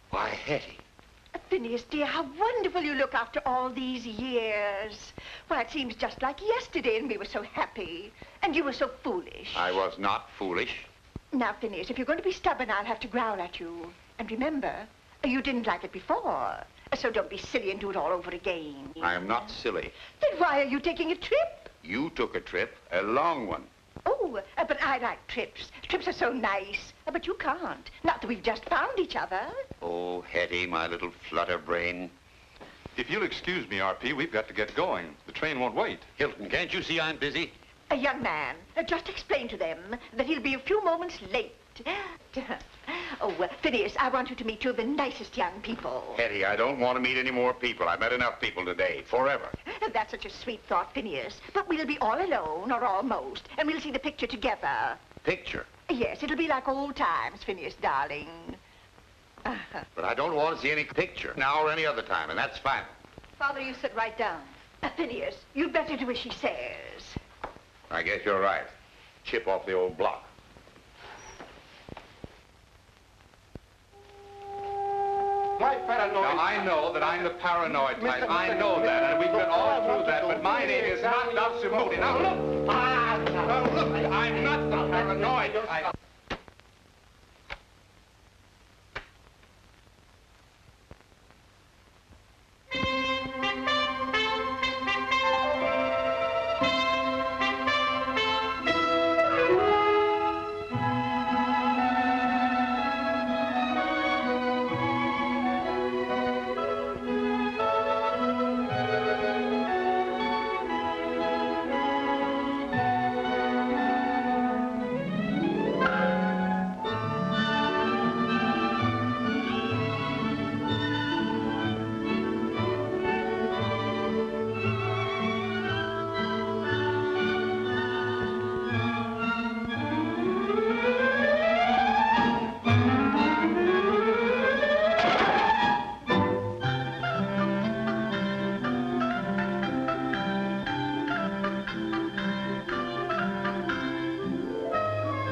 Why, Hetty. Phineas, dear, how wonderful you look after all these years. Why, it seems just like yesterday, and we were so happy. And you were so foolish. I was not foolish. Now, Phineas, if you're going to be stubborn, I'll have to growl at you. And remember, you didn't like it before. So don't be silly and do it all over again. I am not silly. Then why are you taking a trip? You took a trip, a long one. Oh, but I like trips. Trips are so nice. But you can't. Not that we've just found each other. Oh, Hetty, my little flutter brain. If you'll excuse me, RP, we've got to get going. The train won't wait. Hilton, can't you see I'm busy? A young man, just explain to them that he'll be a few moments late. Oh, Phineas, I want you to meet two of the nicest young people. Hetty, I don't want to meet any more people. I've met enough people today, forever. That's such a sweet thought, Phineas. But we'll be all alone, or almost, and we'll see the picture together. Picture? Yes, it'll be like old times, Phineas, darling. But I don't want to see any picture, now or any other time, and that's final. Father, you sit right down. Phineas, you'd better do as she says. I guess you're right. Chip off the old block. My paranoid... Now, I know that I'm the paranoid type. I know that, and we've been all through that, but my name is not Dr. Moody. Now, look! Now, look, I'm not the paranoid type.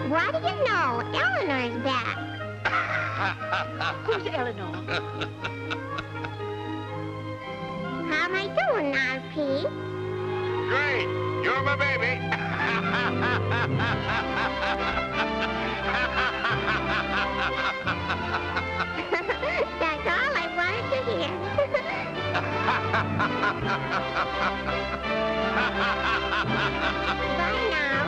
What do you know? Eleanor's back. Who's Eleanor? How am I doing, RP? Great! You're my baby! That's all I wanted to hear. Bye now.